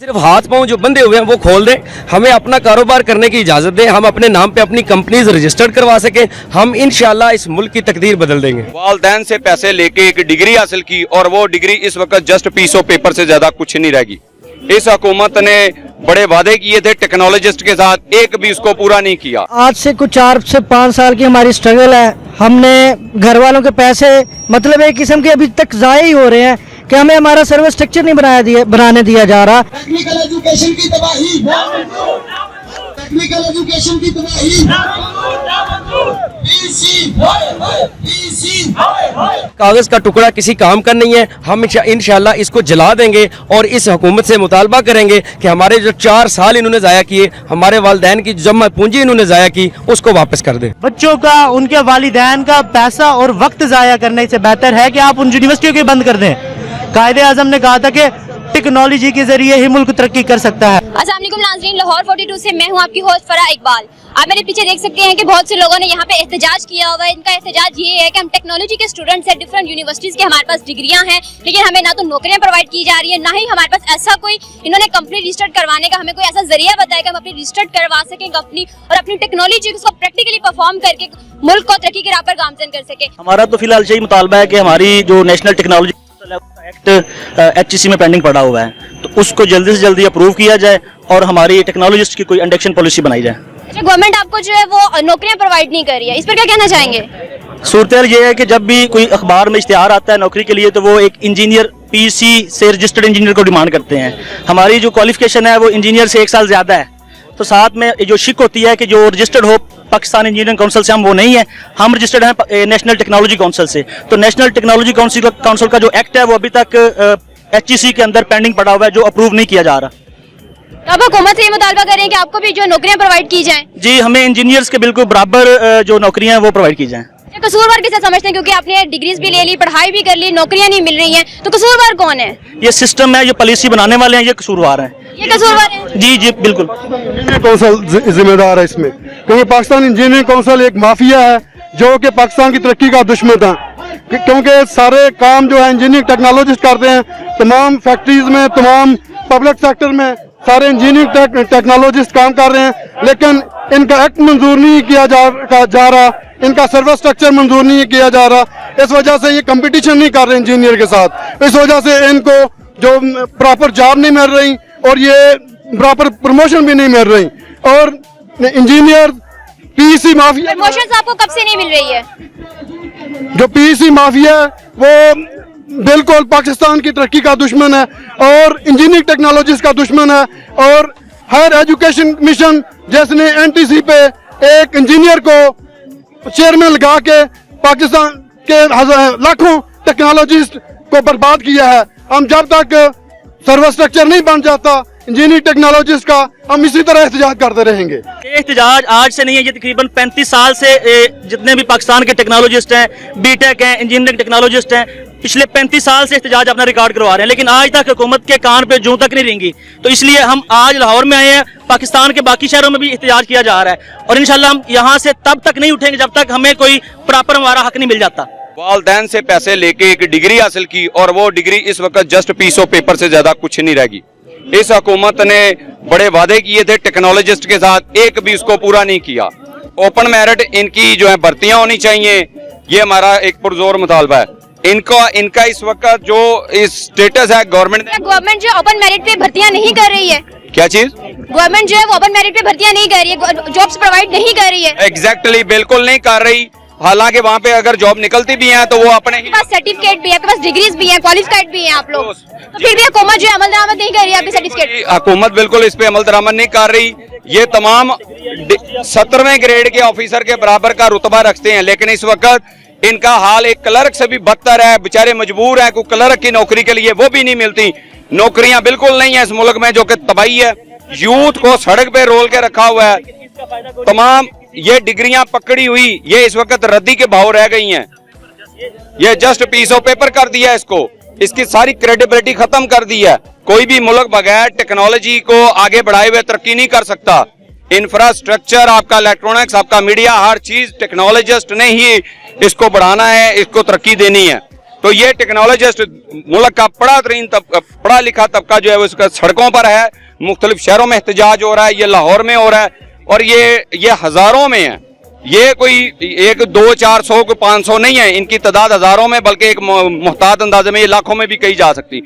सिर्फ हाथ पांव जो बंधे हुए हैं वो खोल दें, हमें अपना कारोबार करने की इजाज़त दें, हम अपने नाम पे अपनी कंपनीज रजिस्टर्ड करवा सकें, हम इंशाल्लाह इस मुल्क की तकदीर बदल देंगे। वालदैन से पैसे लेके एक डिग्री हासिल की और वो डिग्री इस वक्त जस्ट पीस ऑफ पेपर से ज्यादा कुछ नहीं रहेगी। इस हुकूमत ने बड़े वादे किए थे टेक्नोलॉजिस्ट के साथ, एक भी उसको पूरा नहीं किया। आज से कुछ 4 से 5 साल की हमारी स्ट्रगल है। हमने घर वालों के पैसे मतलब एक किस्म के अभी तक ज़ाया ही हो रहे हैं कि हमें हमारा सर्विस स्ट्रक्चर नहीं बनाने दिया जा रहा। टेक्निकल एजुकेशन की तबाही, टेक्निकल एजुकेशन की तबाही, कागज का टुकड़ा किसी काम का नहीं है। हम इंशाल्लाह इसको जला देंगे और इस हुकूमत से मुतालबा करेंगे कि हमारे जो 4 साल इन्होंने ज़ाया किए, हमारे वालिदैन की जमा पूंजी इन्होंने ज़ाया की, उसको वापस कर दें। बच्चों का, उनके वालिदैन का पैसा और वक्त ज़ाया करने से बेहतर है कि आप उन यूनिवर्सिटियों के बंद कर दें। कायदे आज़म ने कहा था कि टेक्नोलॉजी के जरिए ही मुल्क तरक्की कर सकता है। अस्सलाम वालेकुम नाज़रीन, लाहौर 42 से मैं हूं आपकी होस्ट फरा इकबाल। आप मेरे पीछे देख सकते हैं कि बहुत से लोगों ने यहाँ पे एहतजाज किया हुआ है। इनका एहतजाज ये है कि हम टेक्नोलॉजी के स्टूडेंट्स हैं, डिफरेंट यूनिवर्सिटीज़ के हमारे पास डिग्रियां हैं, लेकिन हमें ना तो नौकरियां प्रोवाइड की जा रही है, ना ही हमारे पास ऐसा कोई इन्होंने कंपनी रजिस्टर्ड करवाने का हमें कोई ऐसा जरिया बताया कि हम अपनी रजिस्टर्ड करवा सकें कंपनी और अपनी टेक्नोलॉजी को प्रैक्टिकली परफॉर्म करके मुल्क को तरक्की की राह पर गामजन कर सके। हमारा तो फिलहाल यही मुतालबा है कि हमारी जो नेशनल टेक्नोलॉजी एक्ट HEC में पेंडिंग पड़ा हुआ है, तो उसको जल्दी से जल्दी अप्रूव किया जाए और हमारी टेक्नोलॉजिस्ट की कोई इंडक्शन पॉलिसी बनाई जाए। अच्छा, गवर्नमेंट आपको जो है वो नौकरियां प्रोवाइड नहीं कर रही है, इस पर क्या कहना चाहेंगे? सूरत ये है कि जब भी कोई अखबार में इश्तिहार आता है नौकरी के लिए, तो वो एक इंजीनियर PEC से रजिस्टर्ड इंजीनियर को डिमांड करते हैं। हमारी जो क्वालिफिकेशन है वो इंजीनियर से 1 साल ज़्यादा है, तो साथ में जो शिक होती है कि जो रजिस्टर्ड हो पाकिस्तान इंजीनियरिंग काउंसिल से, हम वो नहीं है, हम रजिस्टर्ड हैं नेशनल टेक्नोलॉजी काउंसिल से। तो नेशनल टेक्नोलॉजी काउंसिल का जो एक्ट है वो अभी तक HEC के अंदर पेंडिंग पड़ा हुआ है, जो अप्रूव नहीं किया जा रहा। तो अब हुकूमत से ये मुतालबा करें कि आपको भी जो नौकरियां प्रोवाइड की जाएं। जी, हमें इंजीनियर्स के बिल्कुल बराबर जो नौकरियां हैं वो प्रोवाइड की जाएं। कसूरवार किसे समझते हैं, क्योंकि आपने डिग्रीज भी ले ली, पढ़ाई भी कर ली, नौकरियां नहीं मिल रही हैं, तो कसूरवार कौन है? ये सिस्टम है, ये पॉलिसी बनाने वाले हैं, ये कसूरवार हैं। ये कसूरवार है? जी जी बिल्कुल। कौंसिल जिम्मेदार है इसमें, क्योंकि पाकिस्तान इंजीनियरिंग काउंसिल एक माफिया है जो कि पाकिस्तान की तरक्की का दुश्मन था, क्योंकि सारे काम जो है इंजीनियरिंग टेक्नोलॉजिस्ट करते हैं। तमाम फैक्ट्रीज में, तमाम पब्लिक सेक्टर में सारे इंजीनियरिंग टेक्नोलॉजिस्ट काम कर रहे हैं, लेकिन इनका एक्ट मंजूर नहीं किया जा रहा, इनका सर्विस स्ट्रक्चर मंजूर नहीं किया जा रहा। इस वजह से ये कंपटीशन नहीं कर रहे इंजीनियर के साथ, इस वजह से इनको जो प्रॉपर जॉब नहीं मिल रही और ये प्रॉपर प्रमोशन भी नहीं मिल रही। और इंजीनियर PEC माफिया, प्रमोशन आपको कब से नहीं मिल रही है? जो PEC माफिया है वो बिल्कुल पाकिस्तान की तरक्की का दुश्मन है और इंजीनियरिंग टेक्नोलॉजीज का दुश्मन है। और हायर एजुकेशन मिशन जिसने NTC पे एक इंजीनियर को चेयरमैन लगा के पाकिस्तान के लाखों टेक्नोलॉजिस्ट को बर्बाद किया है। हम जब तक सर्विस स्ट्रक्चर नहीं बन जाता इंजीनियरिंग टेक्नोलॉजिस्ट का, हम इसी तरह एहतजाज करते रहेंगे। ये एहतजाज आज से नहीं है, ये तकरीबन 35 साल से जितने भी पाकिस्तान के टेक्नोलॉजिस्ट हैं, BTech हैं, इंजीनियरिंग टेक्नोलॉजिस्ट हैं, पिछले 35 साल से एहतजाज अपना रिकॉर्ड करवा रहे हैं, लेकिन आज तक हुकूमत के कान पे जूं तक नहीं रेंगी। तो इसलिए हम आज लाहौर में आए हैं, पाकिस्तान के बाकी शहरों में भी एहतजाज किया जा रहा है और इंशाल्लाह हम यहाँ से तब तक नहीं उठेंगे जब तक हमें कोई प्रॉपर हमारा हक नहीं मिल जाता। वालदैन से पैसे लेके एक डिग्री हासिल की और वो डिग्री इस वक्त जस्ट पीस ऑफ पेपर से ज्यादा कुछ नहीं रहेगी। इस हुकूमत ने बड़े वादे किए थे टेक्नोलॉजिस्ट के साथ, एक भी उसको पूरा नहीं किया। ओपन मेरिट इनकी जो है भर्तियां होनी चाहिए, ये हमारा एक पुरजोर मुतालबा है। इनका इस वक्त जो इस स्टेटस है, गवर्नमेंट जो ओपन मेरिट पे भर्तियां नहीं कर रही है। क्या चीज? गवर्नमेंट जो है वो ओपन मेरिट पे भर्तियां नहीं कर रही है, जॉब्स प्रोवाइड नहीं कर रही है। एग्जैक्टली, बिल्कुल नहीं कर रही। हालांकि वहाँ पे अगर जॉब निकलती भी है तो वो अपने ही पास सर्टिफिकेट भी है, आपके पास डिग्रीज भी है, क्वालिफाइड भी है आप लोग, तो फिर भी हुकूमत जो अमल दरामद नहीं कर रही है आपके सर्टिफिकेट। हुकूमत बिल्कुल इस पे अमल दरामद नहीं कर रही। ये तमाम 17वें ग्रेड के ऑफिसर के बराबर का रुतबा रखते हैं, लेकिन इस वक्त इनका हाल एक क्लर्क से भी बदतर है। बेचारे मजबूर है, कोई क्लर्क की नौकरी के लिए वो भी नहीं मिलती। नौकरियां बिल्कुल नहीं है इस मुल्क में, जो कि तबाही है। यूथ को सड़क पे रोल के रखा हुआ है। तमाम ये डिग्रियां पकड़ी हुई, ये इस वक्त रद्दी के भाव रह गई हैं। ये जस्ट पीस ऑफ पेपर कर दिया इसको, इसकी सारी क्रेडिबिलिटी खत्म कर दी है। कोई भी मुल्क बगैर टेक्नोलॉजी को आगे बढ़ाए हुए तरक्की नहीं कर सकता। इंफ्रास्ट्रक्चर, आपका इलेक्ट्रॉनिक्स, आपका मीडिया, हर चीज टेक्नोलॉजिस्ट ने ही इसको बढ़ाना है, इसको तरक्की देनी है। तो तो ये टेक्नोलॉजिस्ट मुल्क का पढ़ा लिखा तबका जो है वो इसका सड़कों पर है, मुख्तलिफ शहरों में एहतजाज हो रहा है, ये लाहौर में हो रहा है और ये हजारों में है। ये कोई 1, 2, 400 कोई 500 नहीं है, इनकी तादाद हजारों में, बल्कि एक मुहतात अंदाजे में ये लाखों में भी कही जा सकती।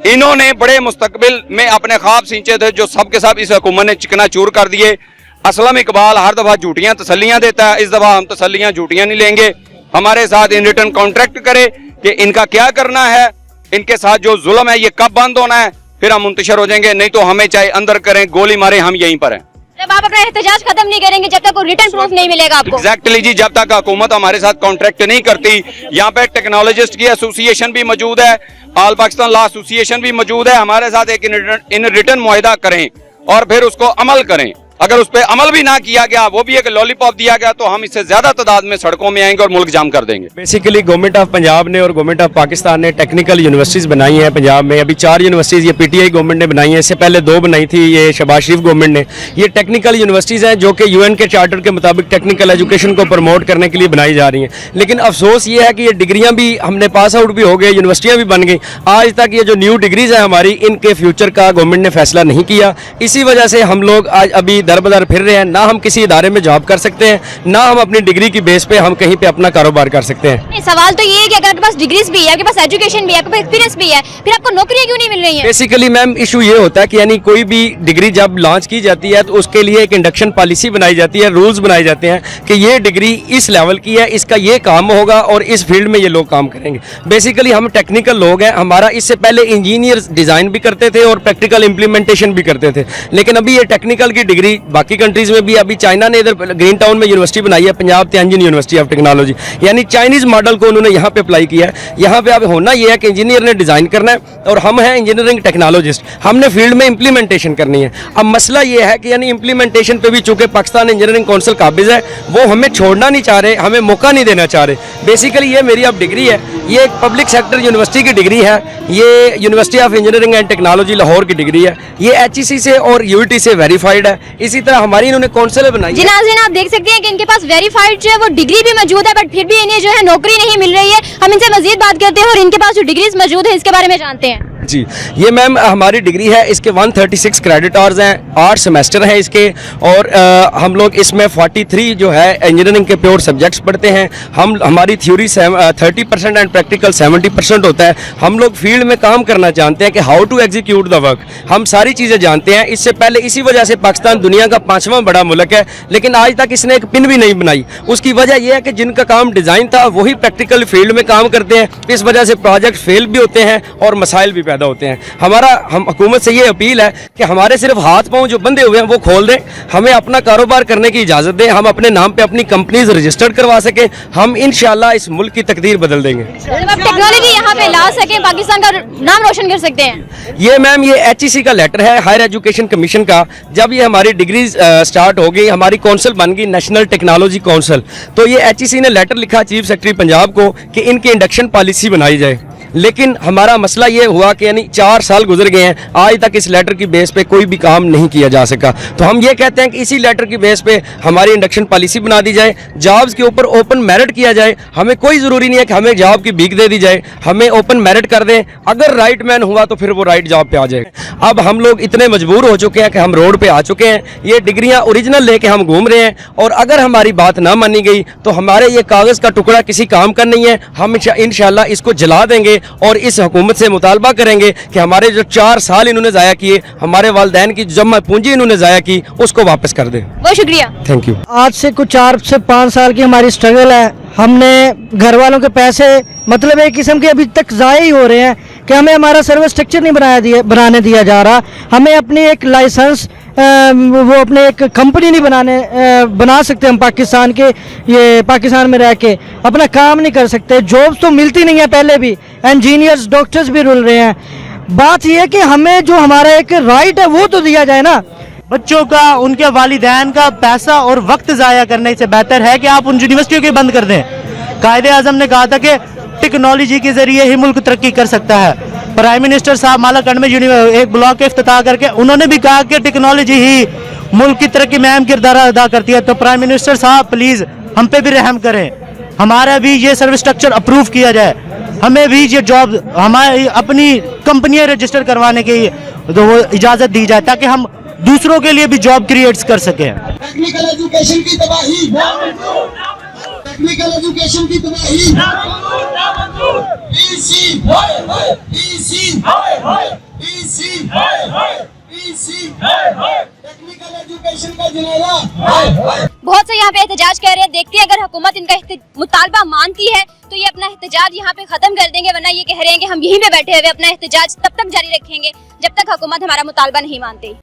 इन्होंने बड़े मुस्तकबिल में अपने ख्वाब सींचे थे जो सब के सब इस हुकूमत ने चिकनाचूर कर दिए। असलम इकबाल हर दफा झूठियां तसल्लियां देता है, इस दफा हम तसल्लियां झूठियां नहीं लेंगे। हमारे साथ इन रिटर्न कॉन्ट्रैक्ट करे कि इनका क्या करना है, इनके साथ जो जुल्म है ये कब बंद होना है, फिर हम मुंतशिर हो जाएंगे। नहीं तो हमें चाहे अंदर करें, गोली मारे, हम यहीं पर हैं। जब आप अपना एहतजाज खत्म नहीं करेंगे जब तक कोई रिटर्न प्रूफ नहीं मिलेगा आपको। एग्जैक्टली जी, जब तक हुकूमत हमारे साथ कॉन्ट्रैक्ट नहीं करती। यहाँ पे टेक्नोलॉजिस्ट की एसोसिएशन भी मौजूद है, ऑल पाकिस्तान लॉ एसोसिएशन भी मौजूद है। हमारे साथ एक इन रिटर्न मुआहिदा करें और फिर उसको अमल करें। अगर उस पर अमल भी ना किया गया, वो भी एक लॉलीपॉप दिया गया, तो हम इससे ज्यादा तादाद में सड़कों में आएंगे और मुल्क जाम कर देंगे। बेसिकली गवर्नमेंट ऑफ पंजाब ने और गवर्नमेंट ऑफ पाकिस्तान ने टेक्निकल यूनिवर्सिटीज़ बनाई हैं पंजाब में। अभी 4 यूनिवर्सिटीज़ ये पीटीआई गवर्नमेंट ने बनाई हैं, इससे पहले 2 बनाई थी ये शहबाज शरीफ गवर्नमेंट ने। ये टेक्निकल यूनिवर्सिटीज़ हैं जो कि यूएन के चार्टर के मुताबिक टेक्निकल एजुकेशन को प्रमोट करने के लिए बनाई जा रही हैं। लेकिन अफसोस ये है कि ये डिग्रियाँ भी हमने पास आउट भी हो गए, यूनिवर्सिटियाँ भी बन गई, आज तक ये जो न्यू डिग्रीज़ हैं हमारी, इनके फ्यूचर का गवर्नमेंट ने फैसला नहीं किया। इसी वजह से हम लोग आज अभी दर बदर फिर रहे हैं, ना हम किसी इदारे में जॉब कर सकते हैं, ना हम अपनी डिग्री की बेस पे हम कहीं पे अपना कारोबार कर सकते हैं। नहीं, सवाल तो ये है कि अगर आपके पास डिग्रीज भी है, आपके पास एजुकेशन भी है, आपके पास एक्सपीरियंस भी है, फिर आपको नौकरियां क्यों नहीं मिल रही हैं? बेसिकली मैम इशू ये होता है कि यानी कोई भी डिग्री जब लॉन्च की जाती है तो उसके लिए एक इंडक्शन पॉलिसी बनाई जाती है, रूल्स बनाए जाते हैं कि ये डिग्री इस लेवल की है, इसका ये काम होगा और इस फील्ड में ये लोग काम करेंगे। बेसिकली हम टेक्निकल लोग हैं, हमारा इससे पहले इंजीनियर डिज़ाइन भी करते थे और प्रैक्टिकल इम्प्लीमेंटेशन भी करते थे। लेकिन अभी ये टेक्निकल की डिग्री बाकी कंट्रीज़ में भी, अभी चाइना ने इधर ग्रीन टाउन में यूनिवर्सिटी बनाई है, Punjab Tianjin university of technology, यानी चाइनीज मॉडल को उन्होंने यहाँ पे अप्लाई किया है। यहाँ पे अब होना ये है कि इंजीनियर ने डिज़ाइन करना है और हम हैं इंजीनियरिंग टेक्नोलॉजिस्ट, हमने फील्ड में इंप्लीमेंटेशन करनी है। अब मसला ये है कि यानी इंप्लीमेंटेशन पे भी चूंकि पाकिस्तान इंजीनियरिंग काउंसिल काबिज है, वो हमें छोड़ना नहीं चाह रहे, हमें मौका नहीं देना चाह रहे। बेसिकली ये मेरी अब डिग्री है, ये एक पब्लिक सेक्टर यूनिवर्सिटी की डिग्री है, ये university of engineering and technology Lahore की डिग्री है, ये HEC से और UIT से वेरीफाइड है। इसी तरह हमारी इन्होंने काउंसिल बनाई है। नाज़रीन, आप देख सकते हैं कि इनके पास वेरीफाइड जो है वो डिग्री भी मौजूद है, बट फिर भी इन्हें जो है नौकरी नहीं मिल रही है। हम इनसे मजीद बात करते हैं और इनके पास जो डिग्रीज मौजूद है इसके बारे में जानते हैं। जी, ये मैम हमारी डिग्री है, इसके 136 क्रेडिट आवर्स हैं, 8 सेमेस्टर हैं इसके, और हम लोग इसमें 43 जो है इंजीनियरिंग के प्योर सब्जेक्ट्स पढ़ते हैं। हमारी थ्योरी 30% एंड प्रैक्टिकल 70% होता है। हम लोग फील्ड में काम करना जानते हैं कि how to execute the work, हम सारी चीज़ें जानते हैं। इससे पहले इसी वजह से पाकिस्तान दुनिया का 5वां बड़ा मुल्क है, लेकिन आज तक इसने एक पिन भी नहीं बनाई। उसकी वजह यह है कि जिनका काम डिज़ाइन था वही प्रैक्टिकल फील्ड में काम करते हैं, इस वजह से प्रोजेक्ट फेल भी होते हैं और मसाइल भी पैदा होते हैं। हम हुकूमत से ये अपील है कि हमारे सिर्फ हाथ पांव जो बंधे हुए हैं वो खोल दें, हमें अपना कारोबार करने की इजाज़त दें, हम अपने नाम पे अपनी कंपनीज रजिस्टर्ड करवा सकें, हम इंशाल्लाह इस मुल्क की तकदीर बदल देंगे। जब आप टेक्नोलॉजी यहाँ पे ला सकें, पाकिस्तान का नाम रोशन कर सकते हैं। ये मैम ये HEC का लेटर है, हायर एजुकेशन कमीशन का। जब ये हमारी डिग्री स्टार्ट हो गई, हमारी काउंसिल बन गई नेशनल टेक्नोलॉजी काउंसिल, तो ये HEC ने लेटर लिखा चीफ सेक्रेटरी पंजाब को कि इनकी इंडक्शन पॉलिसी बनाई जाए। लेकिन हमारा मसला ये हुआ कि यानी 4 साल गुजर गए हैं, आज तक इस लेटर की बेस पे कोई भी काम नहीं किया जा सका। तो हम ये कहते हैं कि इसी लेटर की बेस पे हमारी इंडक्शन पॉलिसी बना दी जाए, जॉब्स के ऊपर ओपन मेरिट किया जाए। हमें कोई ज़रूरी नहीं है कि हमें जॉब की भीख दे दी जाए, हमें ओपन मेरिट कर दें, अगर राइट मैन हुआ तो फिर वो राइट जॉब पे आ जाए। अब हम लोग इतने मजबूर हो चुके हैं कि हम रोड पे आ चुके हैं, ये डिग्रियां ओरिजिनल लेके हम घूम रहे हैं, और अगर हमारी बात ना मानी गई तो हमारे ये कागज़ का टुकड़ा किसी काम का नहीं है। हम इंशाल्लाह इसको जला देंगे और इस हुकूमत से मुतालबा करेंगे कि हमारे जो 4 साल इन्होंने ज़ाया किए, हमारे वालिदैन की जमा पूंजी इन्होंने ज़ाया की, उसको वापस कर दें। बहुत शुक्रिया, थैंक यू। आज से कुछ 4 से 5 साल की हमारी स्ट्रगल है। हमने घर वालों के पैसे मतलब एक किस्म के अभी तक ज़ाया ही हो रहे हैं कि हमें हमारा सर्विस स्ट्रक्चर नहीं बनाने दिया जा रहा। हमें अपनी एक लाइसेंस वो अपने एक कंपनी नहीं बना सकते हम पाकिस्तान के, ये पाकिस्तान में रह के अपना काम नहीं कर सकते। जॉब्स तो मिलती नहीं है, पहले भी इंजीनियर्स डॉक्टर्स भी रुल रहे हैं। बात यह है कि हमें जो हमारा एक राइट है वो तो दिया जाए ना। बच्चों का, उनके वालिदैन का पैसा और वक्त ज़ाया करने से बेहतर है कि आप उन यूनिवर्सिटियों के बंद कर दें। कायदे आज़म ने कहा था कि टेक्नोलॉजी के ज़रिए ही मुल्क तरक्की कर सकता है। प्राइम मिनिस्टर साहब मालाकंड में एक ब्लॉक का इफ्तिताह करके उन्होंने भी कहा कि टेक्नोलॉजी ही मुल्क की तरक्की में अहम किरदार अदा करती है। तो प्राइम मिनिस्टर साहब प्लीज़ हम पे भी रहम करें, हमारा भी ये सर्विस स्ट्रक्चर अप्रूव किया जाए। हमें भी ये जॉब हमारी अपनी कंपनियां रजिस्टर करवाने की तो वो इजाज़त दी जाए ताकि हम दूसरों के लिए भी जॉब क्रिएट कर सकें। टेक्निकल एजुकेशन की तबाही, टेक्निकल एजुकेशन की तबाही, PC, PC, PC, PC, technical education का जनाजा। बहुत से यहाँ पे एहतजाज कर रहे हैं। देखते हैं अगर हुकूमत इनका मुतालबा मानती है तो ये अपना एहतजाज यहाँ पे खत्म कर देंगे, वरना ये कह रहे हैं कि हम यहीं पे बैठे हुए अपना एहतजाज तब तक जारी रखेंगे जब तक हुकूमत हमारा मुतालबा नहीं मानती।